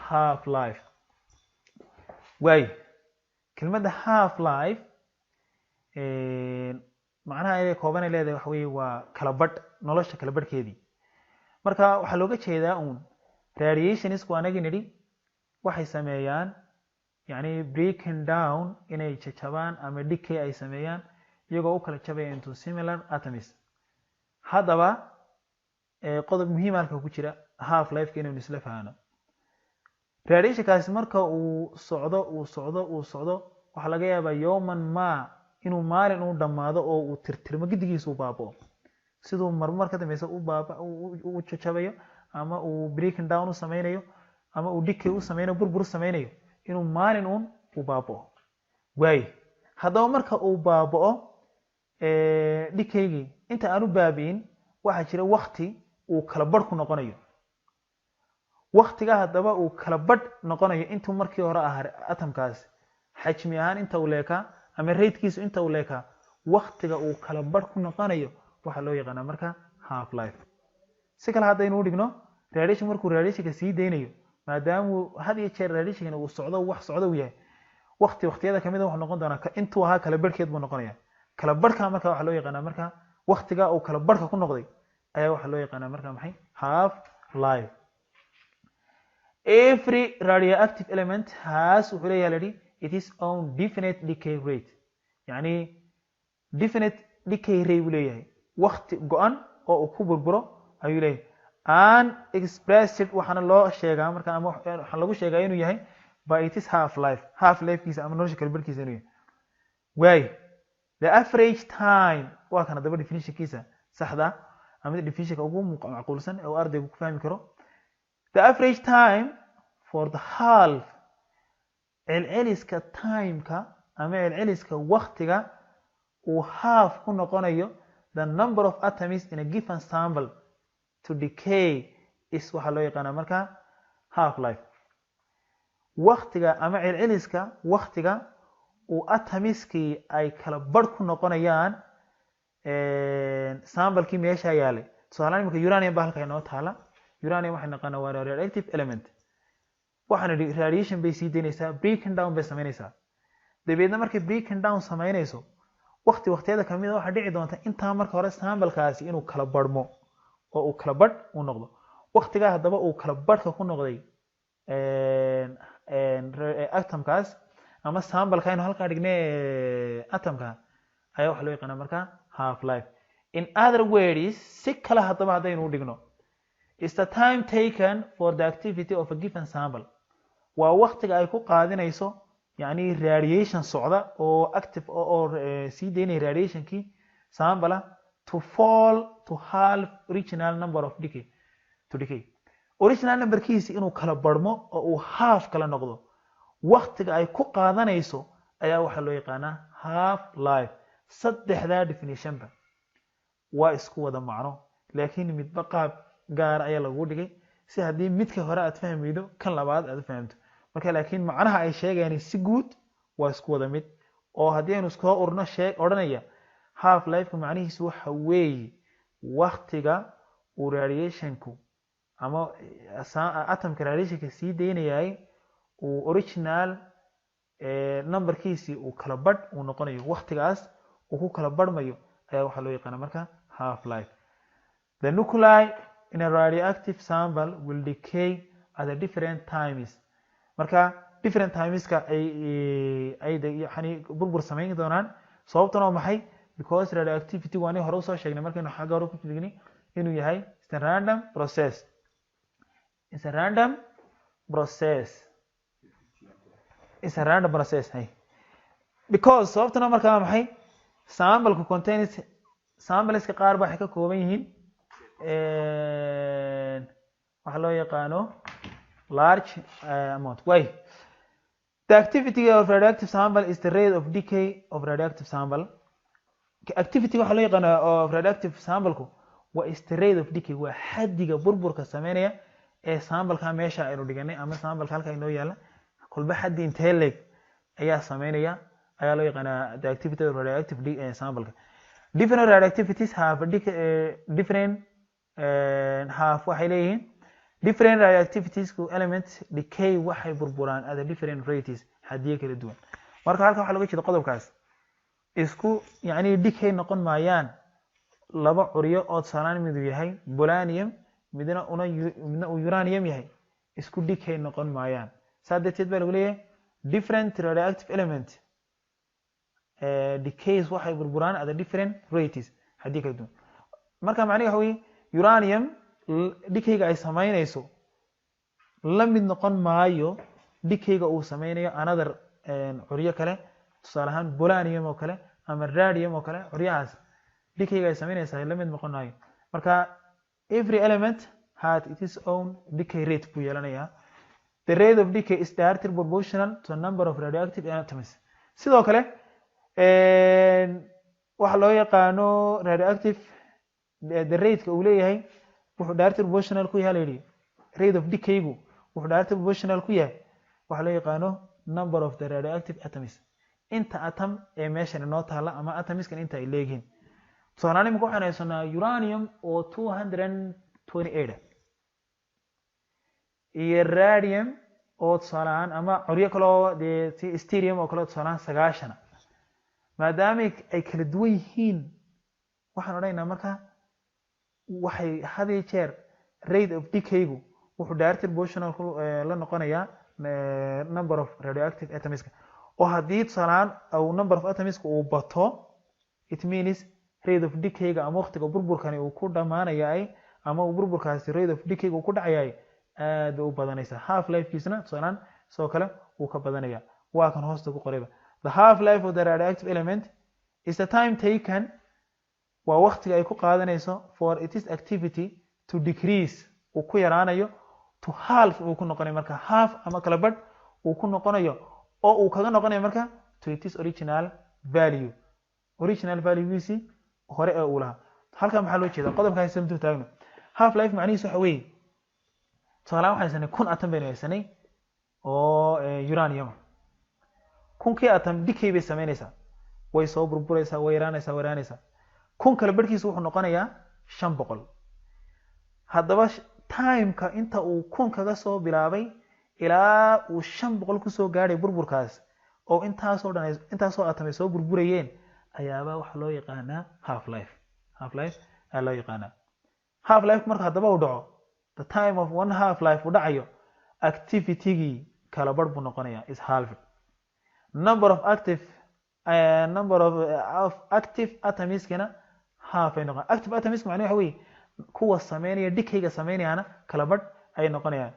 half life. Way kelmadda half life macnaha ay kooban ay leedahay waxa weeye waa kala badh nolosha kala badhkeedii. marka waxaa looga jeedaa uun radiationsku anagi nidhi waxay sameeyaan yani breaking down inay jajabaan ama decay ay sameeyaan iyagoo u kala jabaya into similar atoms. haddaba qodob muhiim halka ku jira half life-ka inaynu isla fahanno. radiationkaasi marka uu socdo waxaa laga yaabaa yawman ma inuu maalin uu dhammaado oo uu tirtirmo gidigiisa u baaba'o siduu marmar ka dambeysa u jajabayo ama uu breaking down u sameynayo ama uu decay u sameynayo burbur u sameynayo inuu maalin uun u baaba'o. waay haddaba marka uu baaba'o decaygii inta aan u baabi'in waxaa jira wakti uu kala badh ku noqonayo. waktiga haddaba uu kala badh noqonayo intuu markii hore ahaa atomkaasi xajmi ahaan inta uu leekaa ama ratekiisu inta uu leekaa waktiga uu kala badh ku noqonayo waxaa loo yaqaanaa marka half life. si kale haddaynu u dhigno radiation markuu radiationka sii deynayo maadaamuu had iyo jeer radiationkan uu socdo wax socdo uu yahay waqtiyada kamid wuxuu noqon doonaa intuu ahaa kala badhkeed buu noqonaya. kala badhka marka waxaa loo yaqaanaa marka waktiga uu kala badhka ku noqday ayaa waxaa loo yaqaanaa marka maxay half life. Every radioactive element has wuxuu leeyahay ladhi its own definite decay rate. yani definite decay rate uu leeyahay waqti go-an oo uu ku burburo ayuu leeyahay. and expressed waxaana loo sheegaa marka ama waxaa lagu sheegaa inuu yahay by its half life. half lifekiisa ama nolosha kala badhkiisa inuu yahay. waay the average time waa kana daba definitionkiisa saxda ama definitionka ugu macquulsan oo ardaygu ku fahmi karo. the average time for the half celceliska timeka ama celceliska waktiga uu half ku noqonayo the number of atoms in a given sample to decay is waxaa loo yaqaanaa marka half life. waktiga ama celceliska waktiga uu atomiskii ay kala badh ku noqonayaan sambalkii meesha yaalay. tusaale imika uranium baa halka inoo taala. uranium waxay naqaanaa waa radioactive element. waxaan idhi radiation bay sii deynaysaa breaking down bay sameynaysaa. dabeedna markay breaking down sameynayso waqtiyada kamid waxaa dhici doonta intaa marka hore sambalkaasi inuu kala badhmo oo uu kala badh u noqdo. waqtigaa haddaba uu kala badhka ku noqday atomkaas ama sambalka aynu halkaa dhignay atomka ayaa waxaa loo yaqaanaa marka half life. in other words si kale haddaba haddaynu u dhigno is the time taken for the activity of a given sample. waa waqtiga ay ku qaadinayso yani radiation socda oo active oo sii deynaya radiationkii sample to fall to half original number of decay to decay. original numberkiisi inuu kala badhmo oo uu half kala noqdo waqtiga ay ku qaadanayso ayaa waxaa loo yaqaanaa half life. saddexdaa definitionba waa isku wada macno laakiin midba qaab gaar ayaa lagu dhigay si haddii midka hore aad fahmaydo kan labaad aad u fahamto. marka laakiin macnaha ay sheegayaan si guud waa isku wada mid oo haddii aynu iskoo urno odhanaya half life-ka macnihiisu waxa weeye waqtiga uu radiationku ama atomka radiationka sii deynayay uu original numberkiisii uu kala badh uu noqonayo waqtigaas uu ku kala badhmayo ayaa waxaa loo yaqaana marka half life. the nuclei in a radioactive sample will decay at a different times. marka different timeska ay yani burbur samayn doonaan. sababtuna waa maxay? because radioactivity waa hore usoo sheegnay markaynu xagga hore ku jirnay inuu yahay it's a random process. it's a random process. it's a random process. because sababtuna marka waa maxay? sample contains sampleska qaar waxay ka kooban yihiin waxa loo yaqaano large amount. why? the activity of radioactive sample is the rate of decay of radioactive sample. activity waxa loo yaqaano of radioactive sample-ku waa is the rate of decay waa xaddiga burburka sameynaya ee sambalka meesha aynu dhiganay ama sambalka halka inoo yaala kulba xaddi intee leeg ayaa sameynaya ayaa loo yaqaanaa the activity of radioactive sambalka. different radioactivities have different have waxay leeyihiin different radioactivities ku elements decay waxay burburaan at different rates hadiye kala duwan marka halka waxa laga jeedo qodobkaas isku yani decay noqon maayaan laba curyo oo salaan mid yahay polonium midna uranium yahay isku decay noqon maayaan sadeeteed baa lagu leeyahay different radioactive element decays waxay burburaan at different rates hadii kala duwan marka macnaheedu waxa weeye uranium decayga ay sameynayso la mid noqon maayo decayga uu sameynayo another curyo kale tusaale ahaan polonium oo kale ama radium oo kale curyahaas decayga ay sameynaysaa la mid noqon maayo marka every element had its own decay rate buu yeelanayaa the rate of decay is directly proportional to the number of radioactive atoms sidoo kale waxa loo yaqaano radioactive the rate uu leeyahay wuxuu directly proportional ku yahay rate of decay-gu wuxuu directly proportional ku yahay waxa loo yaqaano number of the radioactive atoms inta atom ee meeshan inoo taala ama atomiskan inta ay leeyihiin tusaale imika waxaan haysanaa uranium oo 228 iyo radium oo tusaale ahaan ama curyo kale oo dee strontium oo kale tusaale ahaan 9 maadaama ay kala duwan yihiin waxaan odhanaynaa marka waxay had iyo jeer rate of decay-gu wuxuu directly proportional la noqonayaa number of radioactive atoms oo haddii tusaale ahaan uu number of atoms uu bato it means rate of decay-ga ama waqtiga burburkani uu ku dhamaanayay ama uu burburkaasi rate of decay-ga uu ku dhacayay aad u badanaysa half life-kiisna tusaale ahaan soo kale uu ka badanaya waa kan hoosta ku qorayba the half life of the radioactive element is the time taken waa waqtiga ay ku qaadanayso for its activity to decrease uu ku yaraanayo to half uu ku noqonayo marka half ama kala badh uu ku noqonayo oo uu kaga noqonayo marka to its original value giisi hore ee uu lahaa halkan maxaa loo jeedaa qodobkaas samtu taagno half life macnihiisu waxa weeye tusaale waxaan haysanay 1000 atom baynu haysanay oo uranium 1000 atom decay bay sameynaysaa way soo burburaysaa way yaraanaysaa 1000 kala badhkiisu wuxuu noqonayaa 500 haddaba time-ka inta uu 1000 kaga soo bilaabay ilaa uu 500 ku soo gaadhay burburkaas oo intaasoo atom ay soo burburayeen ayaaba waxa loo yaqaanaa half life ayaa loo yaqaanaa half life marka haddaba uu dhaco the time of one half life uu dhacayo activity-gii kala badh buu noqonayaa is halved number of active atoms-kana half ay noqon active atoms macnaheedu waxa weeye kuwa sameynaya decay-ga sameynayana kala badh ay noqonayaan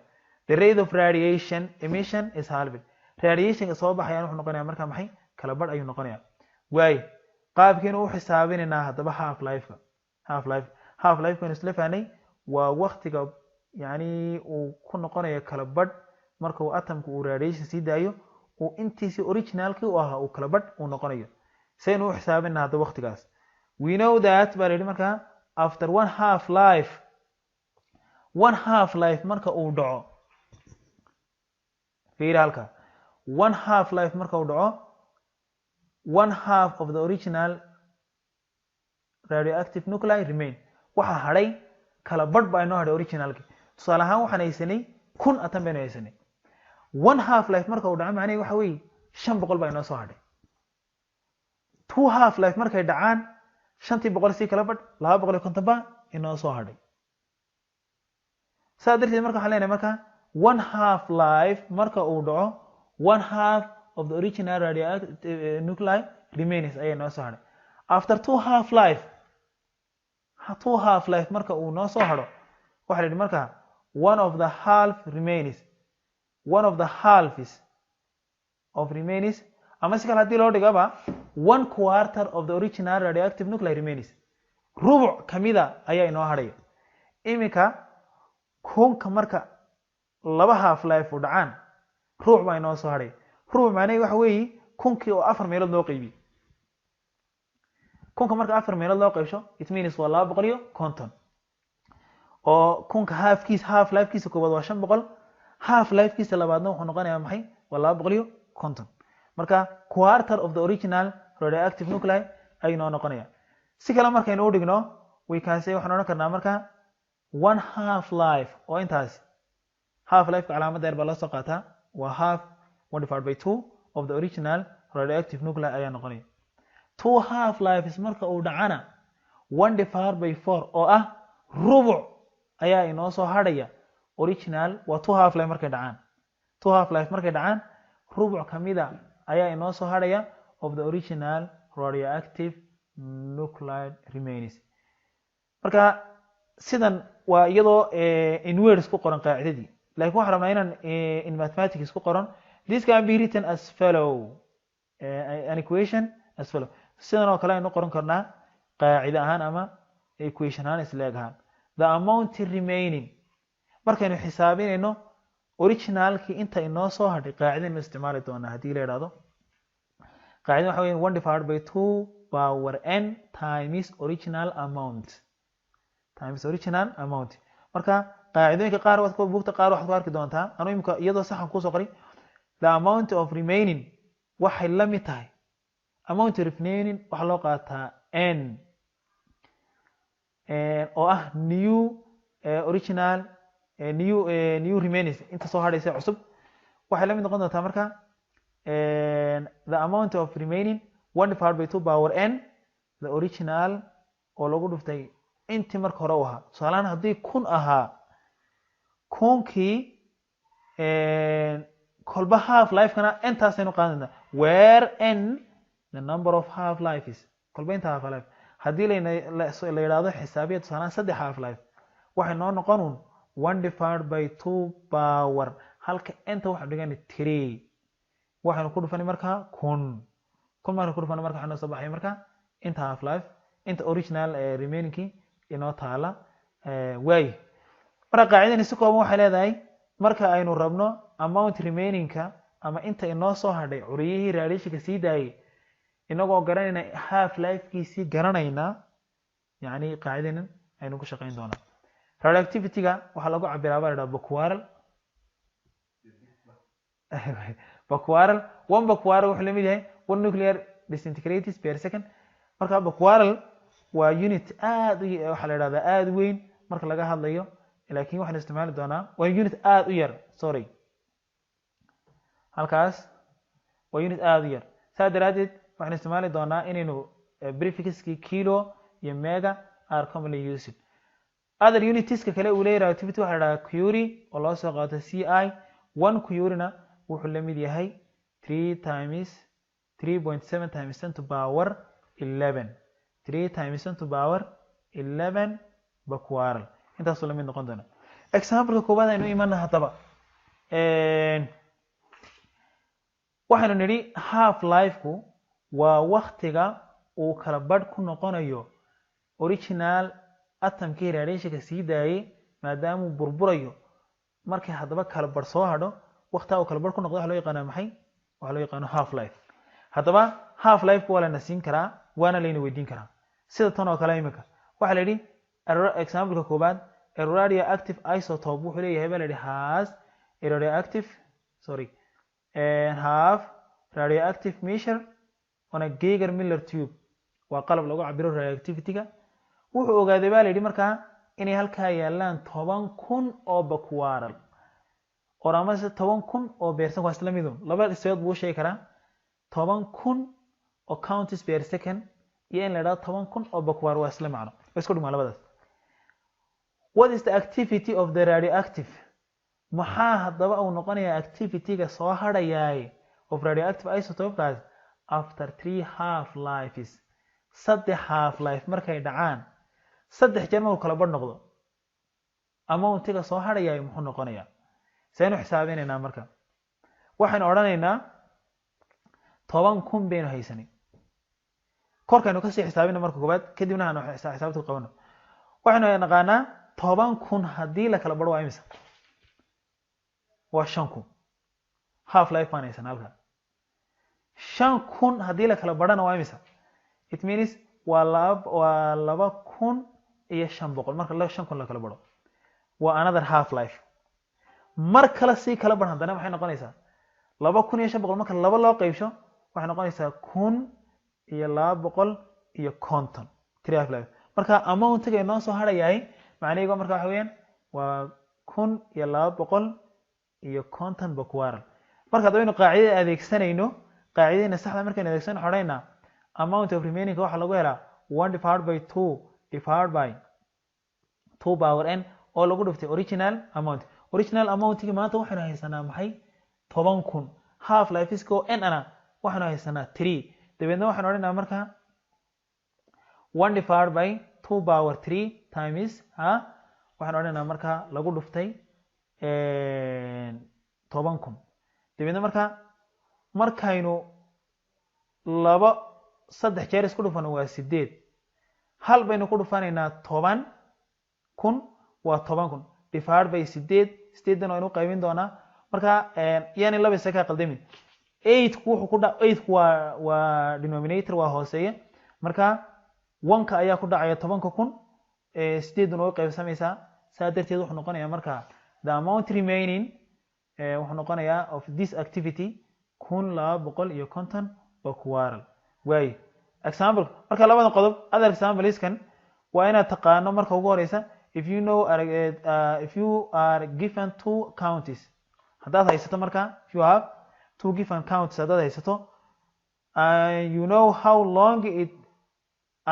the rate of radiation emission is halved radiation-ka soo baxayana wuxuu noqonayaa marka maxay kala badh ayuu noqonayaa waay qaabkeenu u xisaabinaynaa haddaba half life-kan isla fahnay waa waqtiga yani uu ku noqonayo kala badh marka uu atomku uu radiation sii daayo uu intiisii originalkii u ahaa uu kala badh uu noqonayo saynu u xisaabinaa hadda waqtigaas we know that baa la yidhi markaa after one half life marka uu dhaco fiiri halka one half life marka uu dhaco one half of the original radioactive nuclei remain waxa hadhay kala badh baa inoo hadhay originalki tusaale ahaan waxaan haysanay 1000 atom baynu haysanay one half life marka uu dhaco macnaheedu waxa weeye 500 baa inoo soo hadhay two half life markay dhacaan 500 sii kala badh 250 baa inoo soo hadhay saa darteed marka waxaan leenahay marka one half life marka uu dhaco one half of the original radioactive nuclei remains ayay noo soo hadhay after two half life marka uu noo soo hadho waxa la yidhi marka one of the halves of remains ama si kale haddii loo dhigaba 1/4 of the original radioactive nuclei remains rubuc kamida ayaa inoo hadhaya iminka 1000 marka laba half life u dhacaan rubuc baa inoo soo hadhay rubuc macnaheedu waxa weeye 1000 oo 4 meelood loo qaybiyo 1000 marka 4 meelood loo qaybsho it means waa 250 oo 1000 half life-kiisa koobaad waa 500 half life-kiisa labaadna wuxuu noqonayaa maxay waa 250 marka quarter of the original radioactive nuclei ay noo noqonaya si kale markaynu u dhigno we can say waxaan odhan karnaa marka one half life oo intaas half life calaamadda yar baa la soo qaataa waa half 1 divided by 2 of the original radioactive nuclei ayaa noqonaya 2 half lives marka uu dhacana 1 divided by 4 oo ah rubuc ayaa inoo soo hadhaya original waa 2 half life markay dhacaan 2 half life markay dhacaan rubuc kamida ayaa inoo soo hadhaya of the original radioactive nuclide remains marka sidan waa iyadoo in words ku qoran qaacidadii laakiin waxaan rabnaa inaan in mathematics ku qoran this can be written as follow an equation as follow sidan oo kale aynu qoran karnaa qaacida ahaan ama equation ahaan isleeg ahaan the amount remaining markaynu xisaabinayno originalkii inta inoo soo hadhay qaacidaynu isticmaali doonaa haddii la yidhaahdo qaacida waxa weeyaan 1 divided by 2 power n times original amount marka qaacidooyinka qaar buugta qaar waxaad ku arki doontaa anuu imika iyadoo saxan kusoo qori the amount of remaining waxay la mid tahay amount of remaining waxaa loo qaataa n oo ah new original new remains inta soo hadhaysa cusub waxay la mid noqon doontaa marka the amount of remaining 1 divided by 2 power n the original oo lagu dhuftay intii marka hore u ahaa tusaalahaan haddii 1000 ahaa kunkii kolba half life kana intaasaynu qaadanaa where n the number of half lives kolba inta half life haddii la yidhaahdo xisaabiya tusaalahaan 3 half life waxay noo noqon 1 divided by 2 power halka inta waxaan dhigan 3 waxaanu ku dhufanay marka 1000 marka ku dhufanay marka waxaan soo baxay marka inta half life inta original remaining inoo taala way marka qaacidani si kooban waxay leedahay marka aynu rabno amount remaining-ka ama inta inoo soo hadhay curiyihii radiation-ka sii daayay inagoo garanayna half life-kiisii garanayna yani qaacidanan aynu ku shaqayn doonaa radioactivity-ga waxaa lagu cabiraa baa la dhahaa becquerel one becquerel wuxuu la mid yahay 1 nuclear disintegrates per second marka becquerel waa unit aad waxa la yiraahdaa aad weyn marka laga hadlayo laakiin waxaan isticmaali doonaa waa unit aad u yar sorry halkaas waa unit aad u yar saadaradeed waxaan isticmaali doonaa inaynu prefixkii kilo iyo mega are commonly used other units-ka kale uu leeyahay radioactivity waxa la yiraahdaa curie oo loo soo qaato ci 1 curie-na wuxuu la mid yahay 3 times 3.7 times 10 to power 11 3 times 10 to power 11 becquerel intaasoo la mid noqon doona example-ka koowaad aynu imanna haddaba waxaynu nidhi half life-ku waa waktiga uu kala badh ku noqonayo original atomkii radiation-ka sii daayay maadaama uu burburayo markay haddaba kala badh soo hadho waktiga uu kala badh ku noqdo waxa loo yaqaanaa maxay waxa loo yaqaano half life haddaba half life-ku waa lana siin karaa waana layna weydiin karaa sida tan oo kale imika waxa la yidhi example-ka koobaad a radioactive isotope wuxuu leeyahay baa la yidhi has a radioactive have radioactive measure on a Geiger Miller tube waa qalab lagu cabiro radioactivity-ga wuxuu ogaaday baa la yidhi markaa inay halkaa yaalaan 10,000 oo becquerel oo amase 10,000 oo beersan waa isla midun laba isood buu sheegi karaa 10,000 oo counts per second iyo in la yiraahdo 10,000 oo becquerel waa isla macno isku dhigma labadaas what is the activity of the radioactive maxaa haddaba uu noqonayaa activity-ga soo hadhayaay of radioactive isotope-kaas after 3 half lives 3 half life markay dhacaan 3 jeer markuu kala badh noqdo amount-ga soo hadhayaay muxuu noqonayaa saynu xisaabinaynaa marka waxaynu odhanaynaa 10,000 baynu haysanay korkaynu kasii xisaabina marka koobaad kadibna aanu xisaabta qabano waxaynu naqaanaa 10,000 haddii la kala badho waa imisa waa 5,000 half life baan haysan halka 5,000 haddii la kala badhana waa imisa it means waa 2,500 marka 5,000 la kala badho waa another half life mar kale sii kala badh haddana waxay noqonaysaa 2,500 marka laba loo qaybsho waxay noqonaysaa 1,250 3 half life marka amount-ga inoo soo hadhayahay macnaheedu marka waxa weeyaan waa 1,250 iyo conton per quarrel marka hadaynu qaacidada adeegsanayno qaacidada saxda markaan adeegsanayno xoreyna amount of remaining waxa lagu helaa 1 divided by 2 divided by 2 power n oo lagu dhuftay original amount-ki maanta waxaanu haysanaa maxay 10,000 half life is go n ana waxaanu haysanaa 3 dabeedna waxaan odhanaynaa marka 1 divided by 2 power 3 times waxaan odhanaynaa marka lagu dhuftay 10,000 dabeedna markaynu saddex jeer isku dhufano waa 8 hal baynu ku dhufanaynaa 10,000 waa 10,000 divided by 8 dan aynu qaybin doonaa marka yani laba isaga qaldamin 8 waa denominator waa hooseeya marka 1ka ayaa ku dhacaya 10,000 8 dan way qaybsamaysaa saa darteed wuxuu noqonayaa marka the amount remaining wuxuu noqonayaa of this activity 250 per quarrel way example marka labada qodob other example iskan waa inaad taqaano marka ugu horeysa if you are given two counties hadaad haysato marka if you have two given counts hadaad haysato you know how long it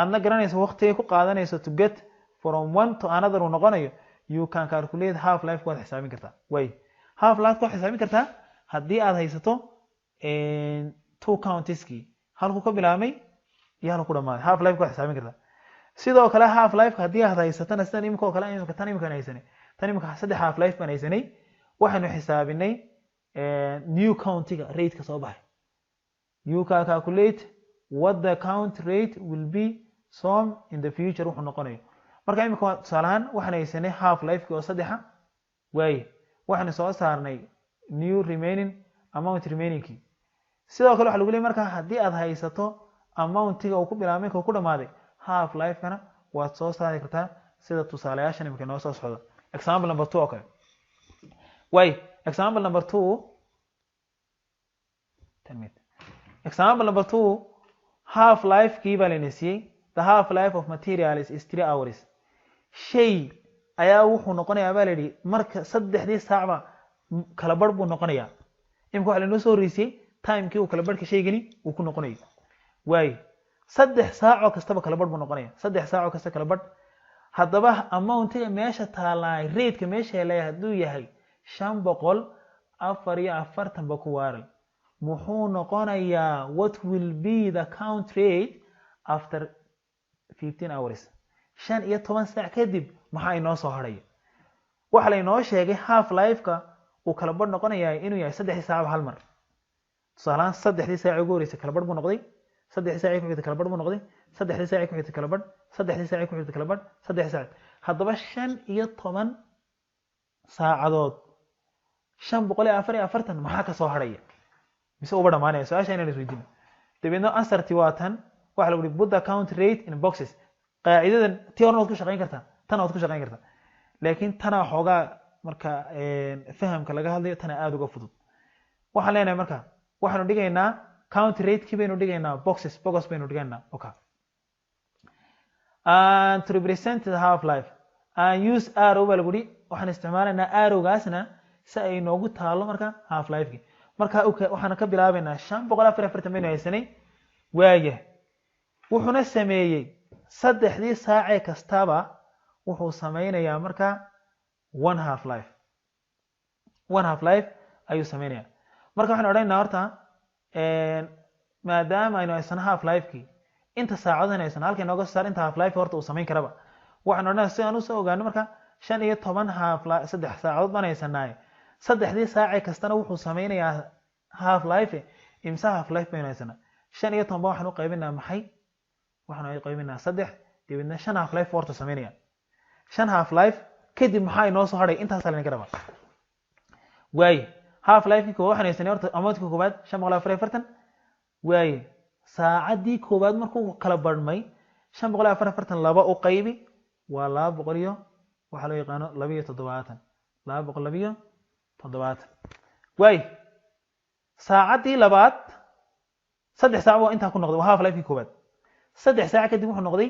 aadna garanayso waqtiga ku qaadanayso to get from one to another uu noqonayo you can calculate half life waad xisaabin kartaa way half life waad xisaabin kartaa haddii aad haysato two counties-ki halku ka bilaabmay iyo halku ku dhamaaday half life waad xisaabin kartaa sidoo kale half life haddii aad haysatana sidan imika oo kale tan imika haysanay tan imika saddex half life baan haysanay waxaanu xisaabinay new countiga rate-ka soo baxay you can calculate what the count rate will be some in the future wuxuu noqonayo marka imika tusaale ahaan waxaan haysanay half life-ki oo saddexa waaye waxaanu soo saarnay new remaining amount remaining-ki sidoo kale waxa lagu leeyahay marka haddii aad haysato amount-iga uu ku bilaabmay oo ku dhamaaday half life-kana waad soo saari kartaa sida tusaalayaashan imika noo soo socdo example number 2 okay way example number 2 example number 2 half life kii baa la nisiyay the half life of materials is 3 hours shay ayaa wuxuu noqonayaa baa la yidhi marka 3 saacba kala badh buu noqonayaa imika waxa la noo soo horeysay time-kii uu kala badhka shaygani uu ku noqonayo way 3 saaco kastaba kala badh buu noqonayaa 3 saaco kasta kala badh haddaba amount-iga meesha taalaay rate-ka meesha leeyahay hadduu yahay 544 per quarrel muxuu noqonayaa what will be the count rate after 15 hours 15 saac kadib maxaa inoo soo hadhaya waxa la inoo sheegay half life-ka uu kala badh noqonayaa inuu yahay 3 saac hal mar tusaalahan 3 saac ugu horeysa kala badh buu noqday 3 saac ku xigta kala badh buu noqday 3 saac ku xigta kala badh 3 saac ku xigta kala badh 3 saac haddaba 15 saacadood 544 maxaa ka soo hadhaya mise uba dhamaanaya su-aasha inaan isweydiino dabeedna ansarti waa tan waxa lagu yidhi put the count rate in boxes qaacidadan tii horena waad ku shaqayn kartaa tana waad ku shaqayn kartaa laakiin tana xoogaa marka fahamka laga hadlayo tana aada uga fudud waxaan leenahay marka waxaanu dhigaynaa count rate-kii baynu dhigaynaa box baynu dhigaynaa okay and to represent the half life and use arrow baa lagu yidhi waxaan isticmaalaynaa arrowgaasna si ay noogu taalo marka half life-ki marka waxaan ka bilaabaynaa 544 baynu haysanay waaya wuxuuna sameeyey 3 saac kastaba wuxuu sameynayaa marka one half life ayuu sameynayaa marka waxaan odhanaynaa horta maadaama aynu haysan half life-ki inta saacadood haysan halka inooga soo saar inta half life horta uu sameyn karaba waxaan odhanayaa si aan u soo ogaano marka 15 3 saacadood baan haysanaa 3 saac kastana wuxuu sameynayaa half life imsa half life baynu haysanaa 15 baan waxaan u qaybinaa maxay waxaan u qaybinaa 3 dibadna 5 half life horta sameynaya 5 half life kadib maxaa inoo soo hadhay intaas la garaba way half life ko waxaan haysanay horta amount-ka koobaad 544 way saacadii koobaad markuu kala badhmay 544 laba u qaybi waa 200 iyo waxa loo yaqaan 270 way saacadii labaad 3 saac oo inta ku noqday half life koobaad 3 saac kadib wuxuu noqday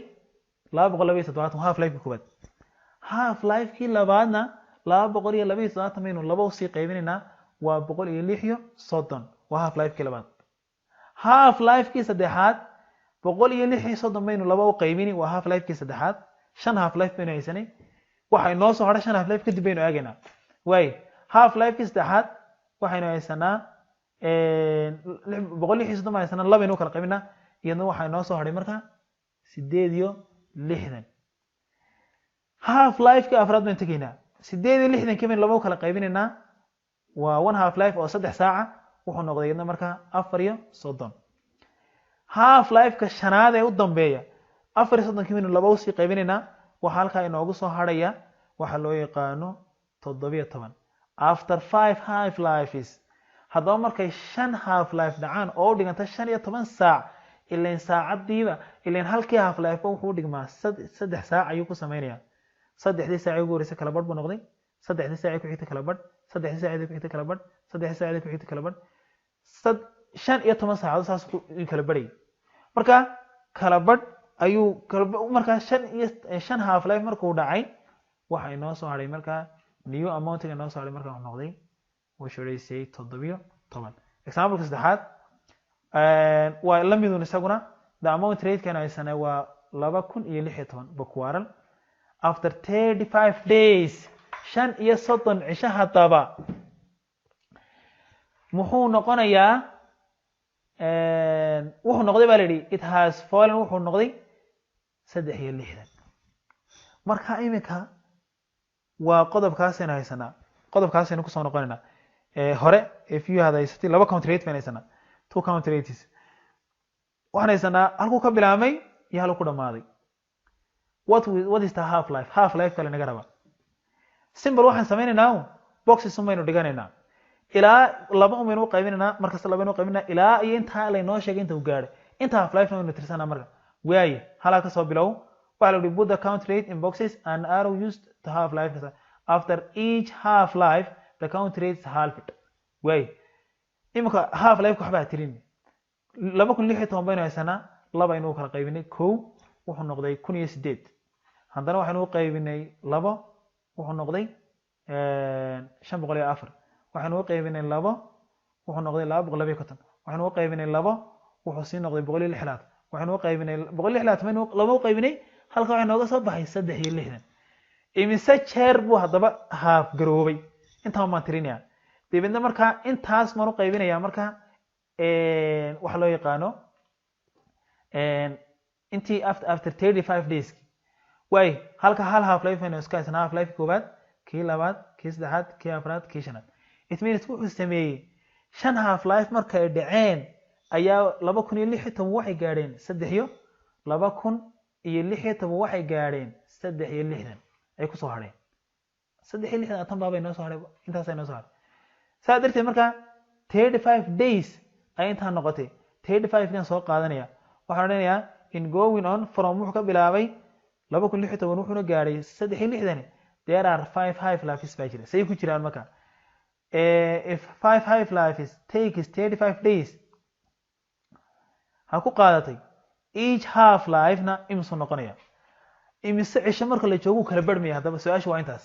270 half life koobaad half life kii labaadna 272 baynu laba u sii qaybinaynaa waa 136 waa half life kii labaad half life kii saddexaad 136 baynu laba u qaybini waa half life kii saddexaad 5 half life baynu haysanay waxa inoo soo hadhay 5 half life kadib baynu eegaynaa way half life kii saddexaad waxaynu haysanaa 136 ma haysanaa laba inuu kala qaybinaa iyadna waxa inoo soo hadhay marka 8 half life kii afraad baynu tegaynaa 8 kii baynu laba u kala qaybinaynaa waa 1 half life oo 3 saaca wuxuu noqday iyadna marka 34 half life ka shanaad ee u dambeeya 34 kii baynu laba u sii qaybinaynaa waxa halka inoogu soo hadhaya waxa loo yaqaano 17 after 5 half lives haddaba markay 5 half life dhacaan oo dhiganta 15 saac ileen saacadiiba ileen halkii half life wuxuu dhigmaa 3 saac ayuu ku sameeyaa 3 saac ugu horeysa kala badh buu noqday 3 saac ku xigta kala badh 3 saac ku xigta kala badh 3 saac ku xigta kala badh 15 saacadood saas ku kala badhay marka kala badh ayuu marka 5 half life markuu dhacay waxa inoo soo hadhay marka new amount inoo soo hadhay marka uu noqday وشريسي تضبيو طبعا example saddexaad waa la midun isaguna the amount rate kana aysan waa 2016 bakwaral after 35 days 35 cisho hadaba muxuu noqonayaa wuxuu noqday baa leeyahay it has fallen wuxuu noqday 63 marka imika waa qodobkaas aan haysanaa qodobkaas aan ku soo noqonaynaa hore if you had haysatay laba count rate finaysana two count rates waxaan haysanaa halku ka bilaabmay iyo halku dhamaaday what is the half life kale naga raba simple waxaan sameynaynaa boxes umaynu dhiganaynaa ilaa laba umaynu qaybinaynaa markaas laba inuu qaybinaa ilaa iyo inta la inoo sheegay inta uu gaaray inta half life aynu tirsanaa marka waaye halka ka soo bilow waxa la put the count rate in boxes and arrow used to half life after each half life the count rate is halved way imika half life waxba tirin 2016 baynu haysanaa laba inuu kala qaybinay 1 wuxuu noqday 2008 haddana waxaanu qaybinay 2 wuxuu noqday 504 waxaanu qaybinay 2 wuxuu noqday 250 waxaanu qaybinay 2 wuxuu sii noqday 160 waxaanu qaybinay 160 baynu laba qaybinay halka waxa nooga soo baxay 360 imise jeer buu hadaba half garoobay inta ma tirinaya dibadna marka intaas ma qaybinaya marka waxa loo yaqaano intii after 35 days way halka half life aynu iska haysanaa half life koobaad kii labaad kii saddexaad kii afraad kii shanaad it means wuxuu sameeyay 5 half life markay dhaceen ayaa 2016 waxay gaadheen 2016 waxay gaadheen 63 ay ku soo hadheen 63 baabay noo soo hadhay intaas ay noo soo hadhay saa darteed marka 35 days ay inta noqotay 35 kan soo qaadanaya waxaan oranayaa in going on from wuxuu ka bilaabay 2016 wuxuuna gaaray 63 there are 5 half lives baa jira say ku jiraan marka if 5 half lives takes 35 days ha ku qaadatay each half life na imsu noqonaya imise cisho marka la joogo kala badhmay hadaba su'aashu waa intaas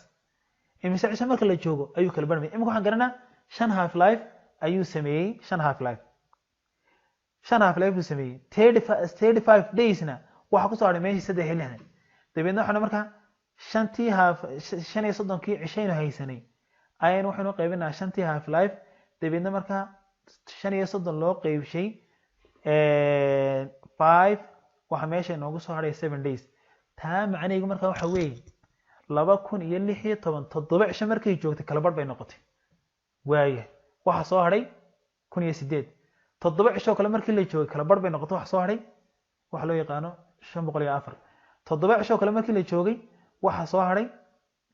imise cisho marka la joogo ayuu kala badhmay imika waxaan garanaa 5 half life ayuu sameeyay 5 half life uu sameeyay 35 days na waxa ku soo hadhay meeshii 360 dabeedna waxaan marka 5 half 35 kii cishayna haysanay ayaan waxaanu qaybinaa 5 half life dabeedna marka 35 loo qaybshay 5 waxa meesha inoogu soo hadhay 7 days taa macnaheedu marka waxa weey 2016 7 cisho markay joogtay kala badh bay noqotay waaye waxa soo hadhay 2008 7 cisho kale markii la joogay kala badh bay noqotay waxa soo hadhay waxa loo yaqaano 504 7 cisho kale markii la joogay waxa soo hadhay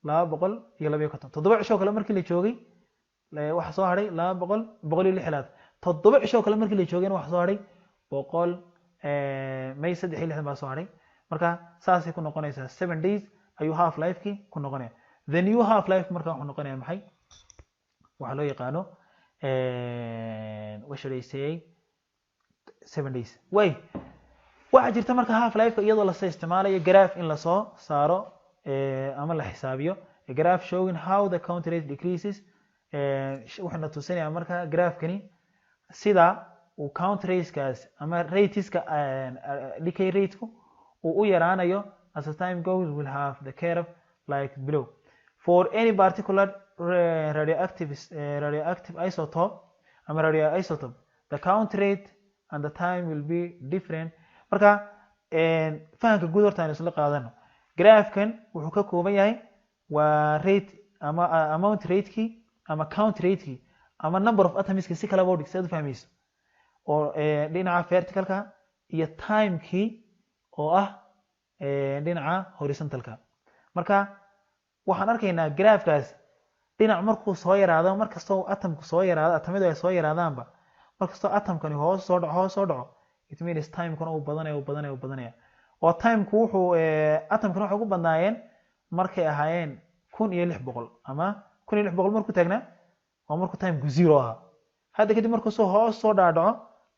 250 7 cisho kale markii la joogay waxa soo hadhay 260 7 cisho kale markii la joogay waxa soo hadhay 100 may 360 baa soo hadhay marka saasay ku noqonaysaa 7 days ayuu half life ki ku noqonaya the new half life marka wuxuu noqonayaa maxay waxa loo yaqaano what should I say 7 days way waxa jirta marka half life iyadoo la isticmaalayo graph in la soo saaro ama la xisaabiyo a graph showing how the count rate decreases waxaana tusinayaa marka graafkani sida uu count ratekaas ama rateska decay rateku uu u yaraanayo as the time goes will have the curve like below. For any particular radioactive isotope ama radioisotope, the count rate and the time will be different. Marka fahanka guud horta aan isla qaadano. Graafkan wuxuu ka kooban yahay waa rate ama amount rateki ama count rateki ama number of atoms si kala boodhig saad u fahmayso oo dhinaca verticalka iyo timekii oo ah dhinaca horizontalka. Marka waxaan arkaynaa graafkaas dhinac markuu soo yaraado markastoo atomku soo yaraado atomadu ay soo yaraadaanba markastoo atomkani hoos soo dhaco it means timekuna uu badanaya oo timeku wuxuu atomkana waxay ugu badnaayeen markay ahaayeen 1600 ama 1600 markuu taagnaa waa markuu timeku 0 ahaa. hadda kadib markuu hoos soo dhaco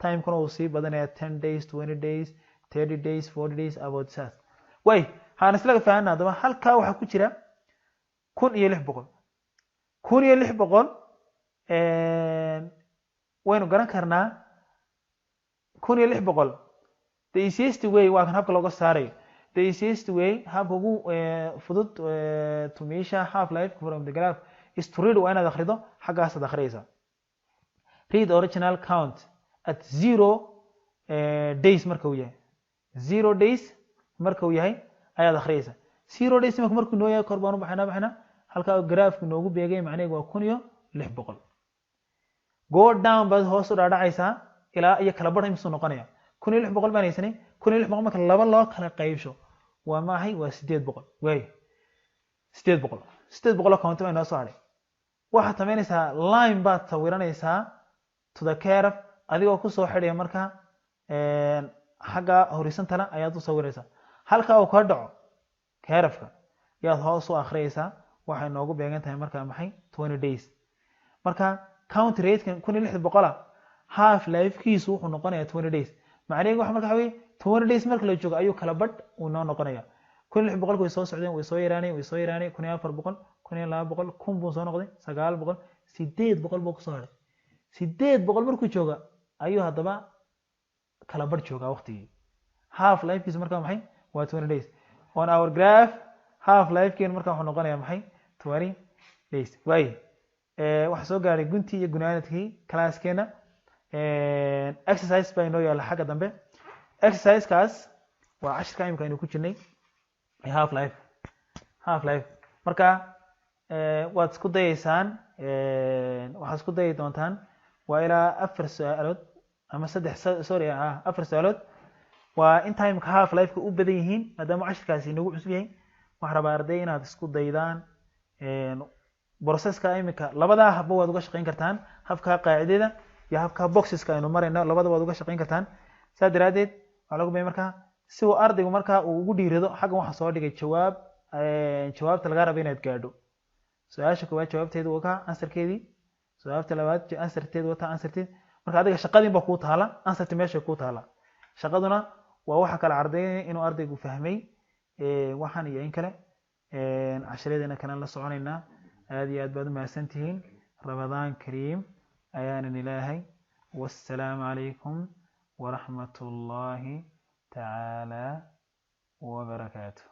timekuna uu sii badanaya 10 days 20 days 30 days 40 days about that way. waxaan isla fahanaa hadaba halkaa waxaa ku jira 1600 waynu garan karnaa 1600 the easiest way waa kan habka looga saarayo. The easiest way habka ugu fudud to measure half life from the graph is to read waa inaad akhrido xaggaas aad akhriyaysaa. Read original count at 0 days marka uu yahay 0 days marka uu yahay ayaad akhriyaysaa. 0 days markuu noo yahay kor baan u baxnaa halka graafku noogu beegay macnaheedu waa 1600. Go down baad hoos u dhaadhacaysaa ilaa iyo kala badh imsuu noqonaya 1600 baan haysanay 1600 marka laba loo kala qaybsho waa maahay waa 800 way 800 count way noo soo haray. waxaad samaynaysaa line baad sawiranaysaa to the curve adigoo ku soo xidhaya marka xagga horizontal ayaad u sawiraysaa halka uu ka dhaco curve-ka yaad hoos u akhriyaysaa waxay noogu beegan tahay marka maxay 20 days. marka count rate-kan 1600 half life-kiisu wuxuu noqonayaa 20 days. macnaheedu waxa marka xawey 20 days marka la joogo ayuu kala badh uu noo noqonayaa 1600 way soo socdeen way soo yaraanay 1400 1200 1000 buu soo noqday 900 800 buu ku soo haray 800 markuu jooga ayuu hadaba kala badh jooga waqtigii half life-kiisu marka maxay waa 20 days. on our graph half life-kiin marka wuxuu noqonayaa maxay 20 days. way waxa soo gaaray guntii iyo gunaanadkii class-keena exercise baa inoo yaala xagga dambe. exercise-kaas waa cashirka imika aynu ku jirnay half life marka waad isku dayaysaan waxaad isku dayi doontaan waa ilaa 4 su'aalood ama 4 su'aalood waa in timeka half life-ka u badan yihiin maadaama cashirkaasi inagu cusub yahay waxaan rabaa arday inaad isku daydaan processka imika labadaa habba waad uga shaqayn kartaan habka qaacidada iyo habka boxeska aynu marayno labadaba waad uga shaqayn kartaan. saa daraadeed waxaa lagu baahay marka si uu ardaygu marka uu ugu dhiirado xaggan waxa soo dhigay jawaabta laga rabo inaad gaadho. su-aasha koowaad jawaabteedu waa ka ansarkeedii su-aasha labaad ansarteedu waa ta ansarteed marka adiga shaqadin baa kuu taala ansarti meesha kuu taala. shaqaduna waa waxa kala ardaynaya inuu ardaygu fahmay waxaan iyo in kale cashareedana kana la soconaynaa. aad iyo aad baad u mahadsantihiin. ramadaan kariim ayaanan ilaahay. wassalaamu calaykum ورحمة الله تعالى وبركاته.